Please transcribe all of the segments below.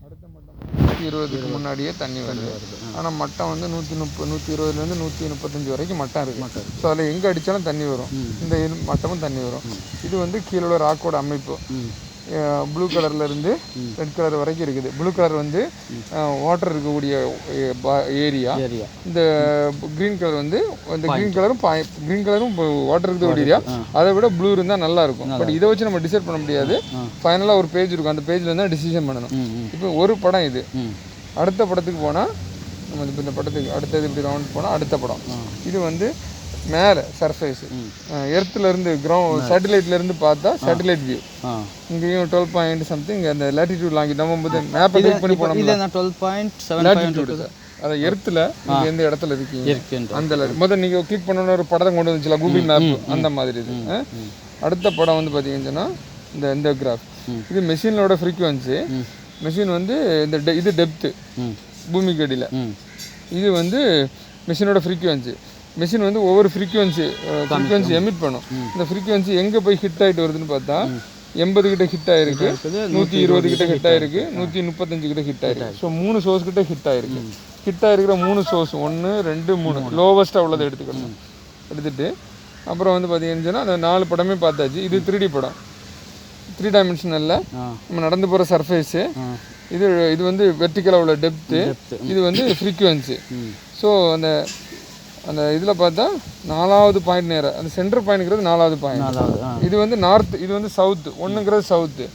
அடுத்த மட்டம் 120க்கு முன்னாடியே தண்ணி வருது. ஆனால் மட்டம் வந்து 130 120லேருந்து 135 வரைக்கும் மட்டம் இருக்குது. ஸோ அதில் எங்கே அடித்தாலும் தண்ணி வரும். இந்த மட்டமும் தண்ணி வரும். இது வந்து கீழே உள்ள ராக்கோட அமைப்பு. ப்ளூ கலர்லேருந்து ரெட் கலர் வரைக்கும் இருக்குது. ப்ளூ கலர் வந்து வாட்டர் இருக்கக்கூடிய ஏரியா. இந்த க்ரீன் கலர் வந்து இந்த க்ரீன் கலரும் வாட்டர் இருக்கக்கூடிய ஏரியா. அதை விட ப்ளூ இருந்தால் நல்லாயிருக்கும். பட் இதை வச்சு நம்ம டிசைட் பண்ண முடியாது. ஃபைனலாக ஒரு பேஜ் இருக்கும். அந்த பேஜில் இருந்தால் டிசிஷன் பண்ணணும். இப்போ ஒரு படம் இது. அடுத்த படத்துக்கு போனால் நம்ம இப்போ இந்த படத்துக்கு அடுத்தது இப்படி ரவுண்ட் போனால் அடுத்த படம். இது வந்து மேலே சர்ஃபேஸு எர்த்துலேருந்து சேட்டலைட்லேருந்து பார்த்தா சேட்டலைட் வியூ. இங்கேயும் 12 பாயிண்ட் சம்திங் அந்த லேட்டிடியூட் லாங்கி நம்ம வந்து மேப்பை கிளிக் பண்ணி போனோம். 12.7 லேட்டிடியூடு சார். அதை எர்த்தில் நீங்கள் எந்த இடத்துல இருக்கீங்க அந்த முதல் நீங்கள் கிளிக் பண்ணணும்னு ஒரு படத்தை கொண்டு வந்துச்சுல கூகுள் மேப் அந்த மாதிரி இது. அடுத்த படம் வந்து பார்த்தீங்கன்னா இந்த கிராஃப். இது மெஷினோட ஃப்ரீக்குவன்சி. மெஷின் வந்து இது டெப்த்து பூமிக்கு அடியில். இது வந்து மெஷினோட ஃப்ரீக்குவன்சி. மெஷின் வந்து ஒவ்வொரு ஃப்ரீக்குவன்சி எமிட் பண்ணும். இந்த ஃப்ரீக்குவன்சி எங்கே போய் ஹிட் ஆகிட்டு வருதுன்னு பார்த்தா 80 கிட்ட ஹிட் ஆகிருக்கு, 120 கிட்ட ஹிட் ஆகிருக்கு, 135 கிட்ட ஹிட் ஆகிருக்கு. ஸோ 3 சோர்ஸ் கிட்ட ஹிட் ஆகிருக்கு. ஹிட் ஆகிருக்கிற 3 சோர்ஸ் 1 2 3 லோவஸ்ட்டாக உள்ளதை எடுத்துக்கணும். எடுத்துகிட்டு அப்புறம் வந்து பார்த்தீங்கன்னா அந்த 4 படமே பார்த்தாச்சு. இது 3D படம், 3 டைமென்ஷனலில் நம்ம நடந்து போகிற சர்ஃபேஸு. இது வந்து வெர்டிக்கலாக உள்ள டெப்த்து. இது வந்து ஃப்ரீக்குவன்சி. ஸோ அந்த இதில் பார்த்தா 4வது பாயிண்ட் நேரம் அந்த சென்டர் பாயிண்ட்ங்கிறது 4வது பாயிண்ட். இது வந்து நார்த், இது வந்து சவுத்து. 1ங்கிறது சவுத்து,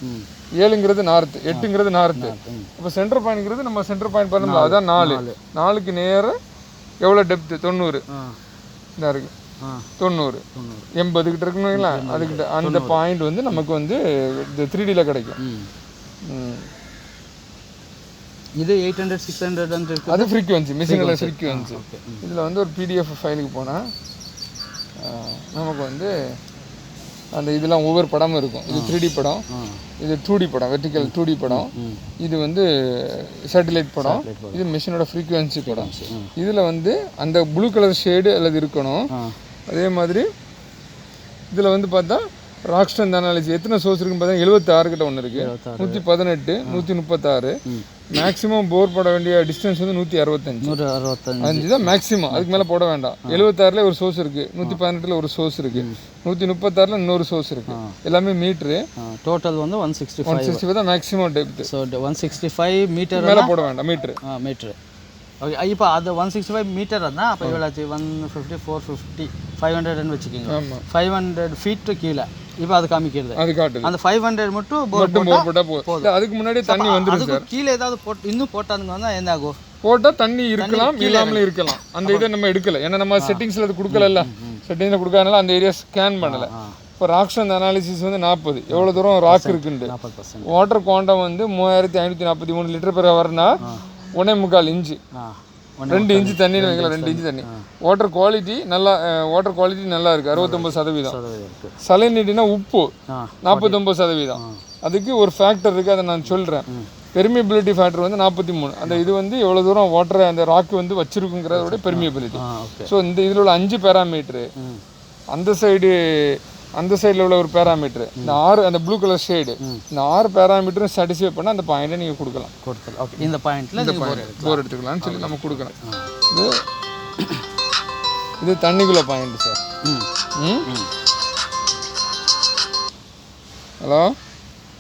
7ங்கிறது நார்த்து, 8ங்கிறது நார்த்து. இப்போ சென்டர் பாயிண்ட்ங்கிறது நம்ம சென்டர் பாயிண்ட் பண்ணோம்ல, அதுதான் 4க்கு நேரம் எவ்வளோ டெப்த்து 90 இதாக இருக்குது. 90 80 கிட்ட இருக்குங்களா, அதுக்கிட்ட அந்த பாயிண்ட் வந்து நமக்கு வந்து இந்த 3Dல கிடைக்கும். இது 800 600 அது ஃப்ரீக்குவன்சி, மிஷினில் ஃப்ரீக்குவன்சி. இதில் வந்து ஒரு PDF ஃபைலுக்கு போனால் நமக்கு வந்து அந்த இதெல்லாம் ஒவ்வொரு படமும் இருக்கும். இது 3D படம், இது 2D படம், வெர்டிக்கல் 2D படம், இது வந்து சேட்டலைட் படம், இது மிஷினோட ஃப்ரீக்குவன்சி படம். இதில் வந்து அந்த ப்ளூ கலர் ஷேடு அல்லது இருக்கணும். அதே மாதிரி இதில் வந்து பார்த்தா ராக் ஸ்ட்ரென்த் அனாலிசிஸ் எத்தனை சோர்ஸ் இருக்குன்னு பார்த்தா 76 கிட்ட ஒன்று இருக்குது. 118 136 மேக்ஸிமம் போர் போட வேண்டிய டிஸ்டன்ஸ் வந்து 165 தான் மேக்ஸிமம். அதுக்கு மேலே போட வேண்டாம். 76ல ஒரு சோர்ஸ் இருக்குது, 118ல் ஒரு சோர்ஸ் இருக்குது, 136ல் இன்னொரு சோர்ஸ் இருக்குது. எல்லாமே மீட்ரு. டோட்டல் வந்து 165 தான் மேக்ஸிமம் டெப்த். ஸோ 165 மீட்டர் மேலே போட வேண்டாம். Meter okay. இப்போ அது 165 மீட்டர் இருந்தால் அப்போ எவ்வளோ ஆச்சு? 150 450 500ன்னு வச்சுக்கோங்க. 500 ஃபீட்டு கீழே இப்போ அது காமிக்கிறது. அது காட்டுது. அந்த 500 மட்டும் போர் போட்டால் போதும். அதுக்கு முன்னாடி தண்ணி வந்துடும் சார். கீழே ஏதாவது இன்னும் போட்டாதுங்க வந்தால் என்ன ஆகும்? போட்டால் தண்ணி இருக்கலாம், இல்லாமலே இருக்கலாம். அந்த இதை நம்ம எடுக்கலை, ஏன்னா நம்ம செட்டிங்ஸில் அது கொடுக்கல. செட்டிங்ஸில் கொடுக்காதனால அந்த ஏரியா ஸ்கேன் பண்ணலை. இப்போ ராக் ஸ்ட்ரென்த் அனாலிசிஸ் வந்து 40 எவ்வளோ தூரம் ராக் இருக்குன்ட்டு. வாட்டர் குவாண்டம் வந்து 3543 லிட்டர் பெர் ஹவர்னா 1.25 இன்ச்சு, 2 இன்ச்சு தண்ணி வைக்கலாம். 2 இன்ச்சு தண்ணி. வாட்டர் குவாலிட்டி நல்லா இருக்குது, 69%. சலைனிட்டினா உப்பு 49%. அதுக்கு ஒரு ஃபேக்டர் இருக்குது, அதை நான் சொல்கிறேன். பெர்மியபிலிட்டி ஃபேக்டர் வந்து 43. அந்த இது வந்து எவ்வளோ தூரம் வாட்டர் அந்த ராக்கு வந்து வச்சிருக்குங்கிறதோட பெர்மியபிலிட்டி. ஸோ இந்த இதில் உள்ள 5 பேராமீட்ரு. அந்த சைடில் உள்ள ஒரு பேராமீட்ரு, இந்த 6 அந்த ப்ளூ கலர் ஷேடு, இந்த 6 பேராமீட்டரும் சாட்டிஸ்ஃபை பண்ணால் அந்த பாயிண்ட்டை நீங்கள் கொடுக்கலாம். ஓகே. இந்த பாயிண்ட்டில் போர் எடுத்துக்கலாம்னு சொல்லி நம்ம கொடுக்கலாம். இது தண்ணிக்குள்ள பாயிண்ட் சார். ஹலோ.